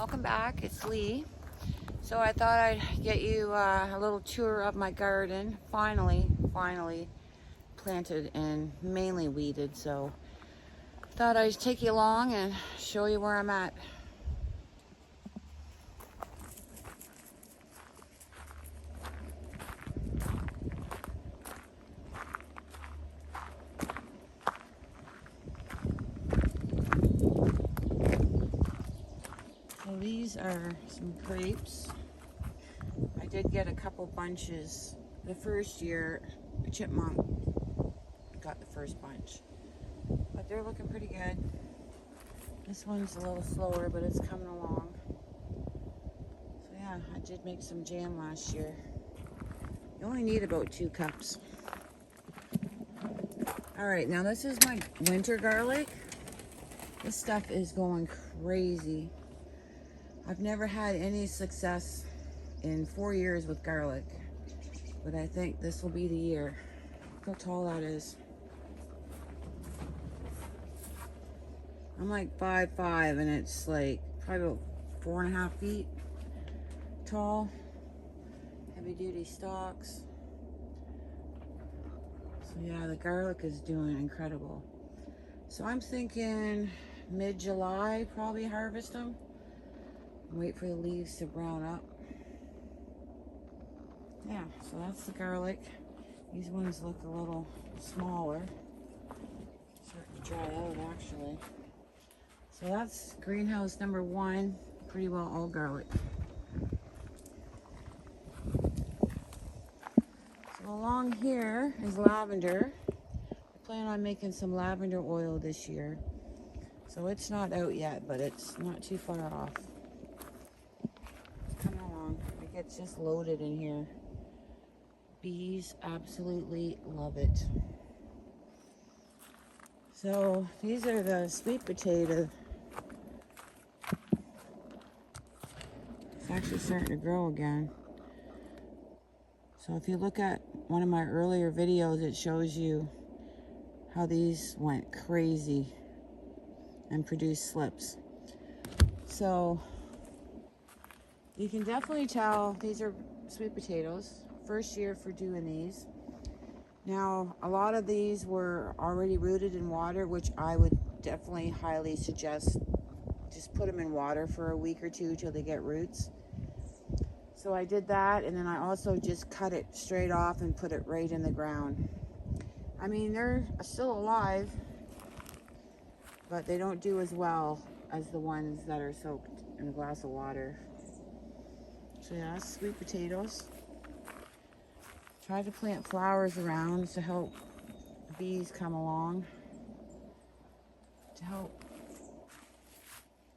welcome back. It's Lee. So I thought I'd get you a little tour of my garden. Finally planted and mainly weeded. So thought I'd take you along and show you where I'm at. So these are some grapes. I did get a couple bunches. The first year, a chipmunk got the first bunch. But they're looking pretty good. This one's a little slower, but it's coming along. So yeah, I did make some jam last year. You only need about 2 cups. All right, now this is my winter garlic. This stuff is going crazy. I've never had any success in 4 years with garlic, but I think this will be the year. Look how tall that is. I'm like 5'5", and it's like probably about 4.5 feet tall. Heavy duty stalks. So yeah, the garlic is doing incredible. So I'm thinking mid-July probably harvest them. Wait for the leaves to brown up. Yeah, so that's the garlic. These ones look a little smaller. Starting to dry out actually. So that's greenhouse number 1. Pretty well all garlic. So along here is lavender. I plan on making some lavender oil this year. So it's not out yet, but it's not too far off. It's coming along. It gets just loaded in here. Bees absolutely love it. So these are the sweet potato. It's actually starting to grow again. So if you look at one of my earlier videos, it shows you how these went crazy and produced slips. So you can definitely tell these are sweet potatoes. First year for doing these. Now, a lot of these were already rooted in water, which I would definitely highly suggest. Just put them in water for a week or 2 till they get roots. So I did that, and then I also just cut it straight off and put it right in the ground. I mean, they're still alive, but they don't do as well as the ones that are soaked in a glass of water. So yeah, that's sweet potatoes. Try to plant flowers around to help the bees come along, to help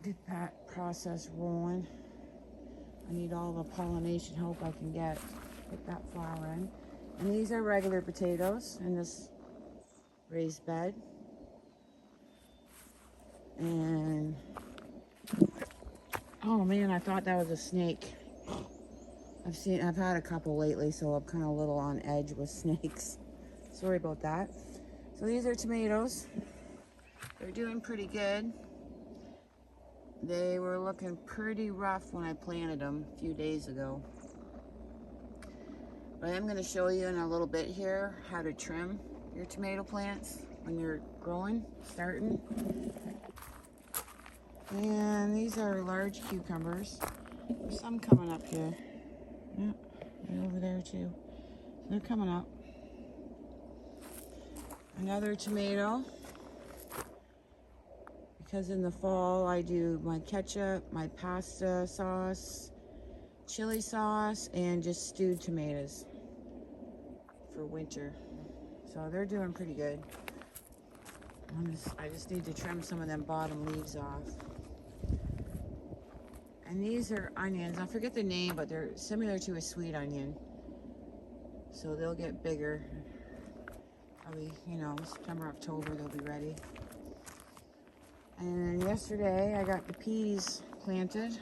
get that process rolling. I need all the pollination help I can get that flower in. And these are regular potatoes in this raised bed. And oh man, I thought that was a snake. I've had a couple lately, so I'm kind of a little on edge with snakes. Sorry about that. So these are tomatoes. They're doing pretty good. They were looking pretty rough when I planted them a few days ago. But I am going to show you in a little bit here how to trim your tomato plants when you're growing, starting. And these are large cucumbers. There's some coming up here. Yep, right over there too. They're coming up. Another tomato. Because in the fall I do my ketchup, my pasta sauce, chili sauce, and just stewed tomatoes for winter. So they're doing pretty good. I just need to trim some of them bottom leaves off. And these are onions. I forget the name, but they're similar to a sweet onion. So they'll get bigger. Probably, September, October, they'll be ready. And yesterday I got the peas planted.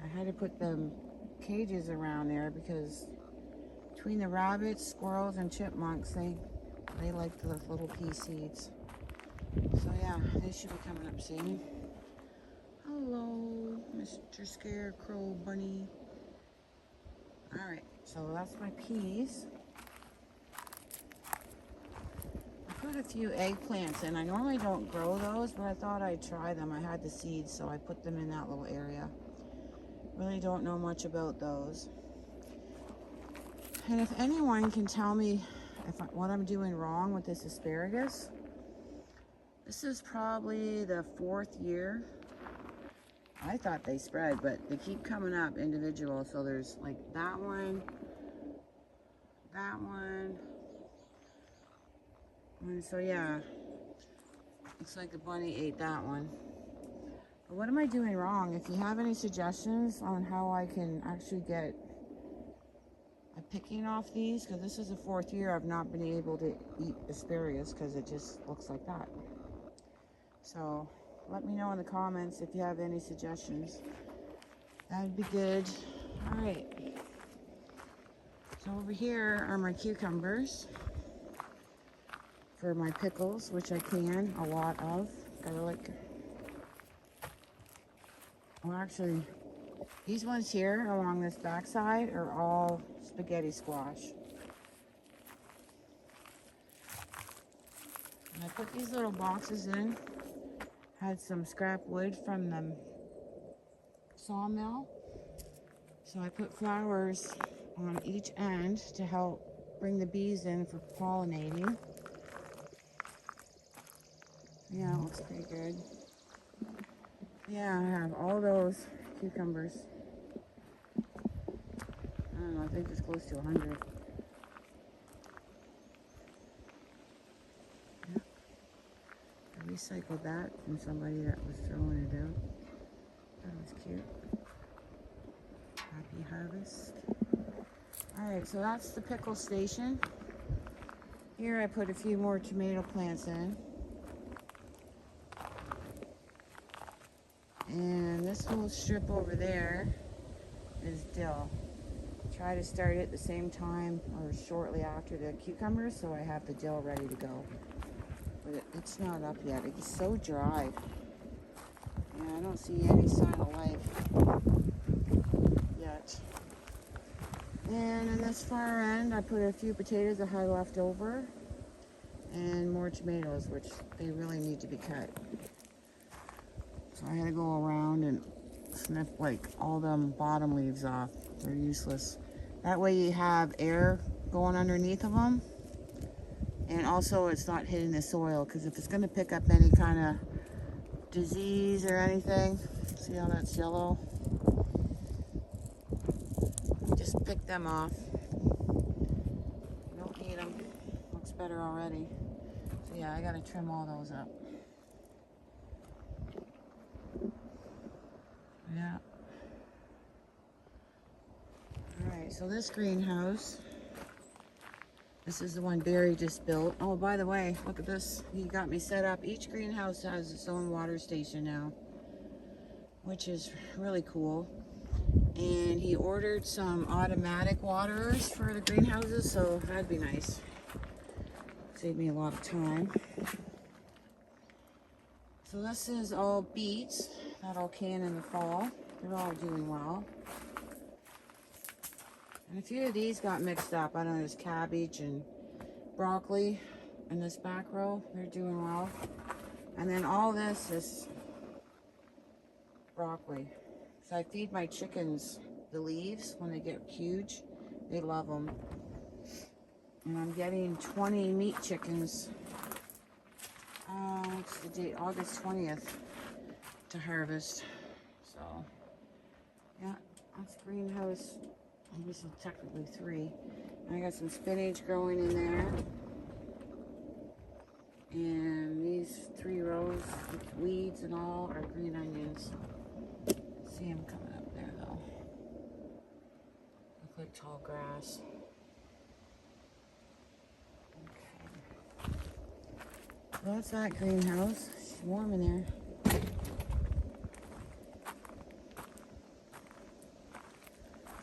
I had to put the cages around there because between the rabbits, squirrels, and chipmunks, they like the little pea seeds. So yeah, they should be coming up soon. Hello, Mr. Scarecrow Bunny. Alright, so that's my peas. I put a few eggplants in. I normally don't grow those, but I thought I'd try them. I had the seeds, so I put them in that little area. Really don't know much about those. And if anyone can tell me what I'm doing wrong with this asparagus, this is probably the 4th year. I thought they spread, but they keep coming up individual. So there's like that one, and so yeah, looks like the bunny ate that one. But what am I doing wrong? If you have any suggestions on how I can actually get a picking off these, because this is the 4th year I've not been able to eat asparagus because it just looks like that. So let me know in the comments if you have any suggestions. That'd be good. All right. So over here are my cucumbers for my pickles, which I can, a lot of. Garlic. Well, actually, these ones here along this backside are all spaghetti squash. And I put these little boxes in. Had some scrap wood from the sawmill. So I put flowers on each end to help bring the bees in for pollinating. Yeah, it looks pretty good. Yeah, I have all those cucumbers. I don't know, I think it's close to 100. Yeah. I recycled that from somebody that was throwing it out. That was cute. Happy harvest. Alright, so that's the pickle station. Here I put a few more tomato plants in. And this little strip over there is dill. Try to start it at the same time or shortly after the cucumbers so I have the dill ready to go. But it's not up yet. It's so dry. Yeah, I don't see any sign of life yet. And in this far end, I put a few potatoes I had left over and more tomatoes, which they really need to be cut. So I had to go around and snip like all them bottom leaves off. They're useless. That way you have air going underneath of them. And also it's not hitting the soil, because if it's going to pick up any kind of disease or anything, see how that's yellow? Just pick them off. Don't need them. Looks better already. So yeah, I got to trim all those up. Yeah. Alright, so this greenhouse, this is the one Barry just built. Oh, by the way, look at this. He got me set up. Each greenhouse has its own water station now, which is really cool. And he ordered some automatic waterers for the greenhouses, so that'd be nice. Save me a lot of time. So this is all beets that I'll can in the fall. They're all doing well. And a few of these got mixed up. I don't know, there's cabbage and broccoli in this back row. They're doing well. And then all this is broccoli. So I feed my chickens the leaves when they get huge. They love them. And I'm getting 20 meat chickens. What's the date? August 20th to harvest. So, yeah, that's greenhouse. I guess it's technically 3. And I got some spinach growing in there. And these 3 rows with weeds and all are green onions. See them coming up there though. Look like tall grass. Well, that's that greenhouse. It's warm in there.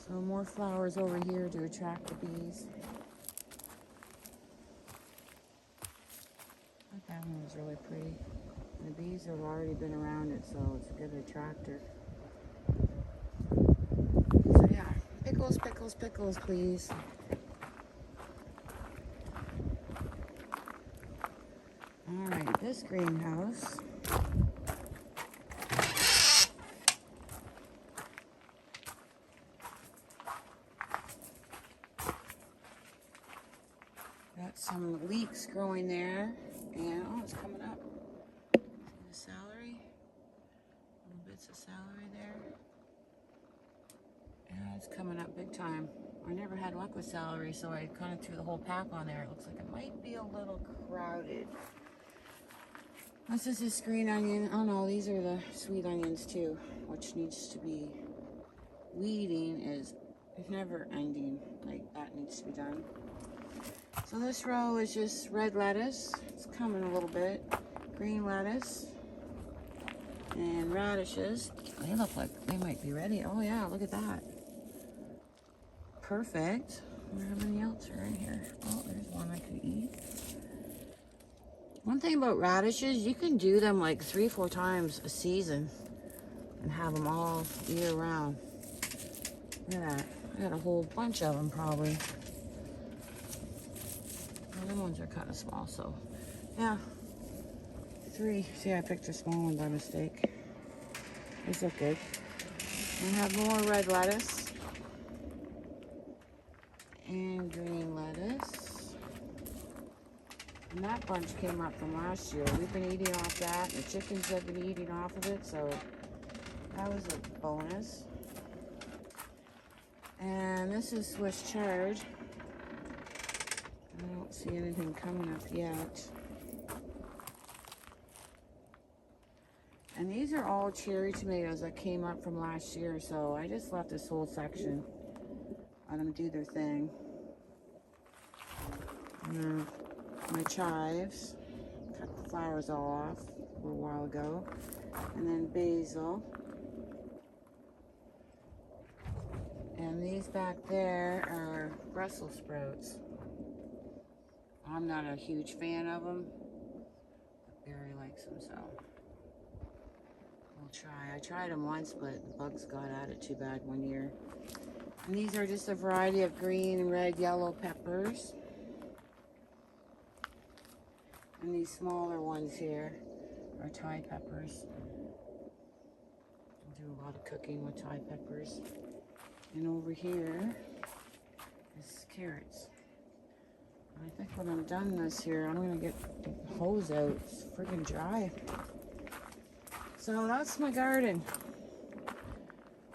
So more flowers over here to attract the bees. That one was really pretty. The bees have already been around it, so it's a good attractor. So yeah, pickles, pickles, pickles, please. All right, this greenhouse. Got some leeks growing there, and oh, it's coming up. See the celery? Little bits of celery there. Yeah, it's coming up big time. I never had luck with celery, so I kind of threw the whole pack on there. It looks like it might be a little crowded. This is this green onion. Oh no, these are the sweet onions too, which needs to be weeding is never ending. Like that needs to be done. So this row is just red lettuce. It's coming a little bit. Green lettuce. And radishes. They look like they might be ready. Oh yeah, look at that. Perfect. I wonder how many else are in here. Oh, there's one I could eat. One thing about radishes, you can do them like 3-4 times a season and have them all year round. Look at that. I got a whole bunch of them probably. The other ones are kind of small, so yeah. 3. See, I picked a small one by mistake. These look good. I have more red lettuce and green lettuce. And that bunch came up from last year. We've been eating off that. The chickens have been eating off of it, so that was a bonus. And this is Swiss chard. I don't see anything coming up yet. And these are all cherry tomatoes that came up from last year, so I just left this whole section. Let them do their thing. And my chives. Cut the flowers all off a little while ago. And then basil. And these back there are Brussels sprouts. I'm not a huge fan of them. Barry likes them, so we'll try. I tried them once, but the bugs got at it too bad one year. And these are just a variety of green and red, yellow peppers. And these smaller ones here are Thai peppers. I do a lot of cooking with Thai peppers. And over here is carrots. I think when I'm done this here, I'm gonna get the hose out. It's freaking dry. So that's my garden.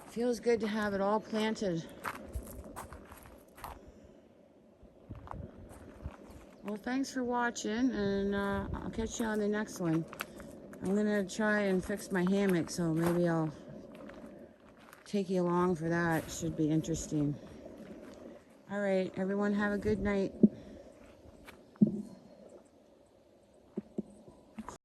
Feels good to have it all planted. Well, thanks for watching, and I'll catch you on the next one. I'm gonna try and fix my hammock, so maybe I'll take you along for that. Should be interesting. All right, everyone have a good night.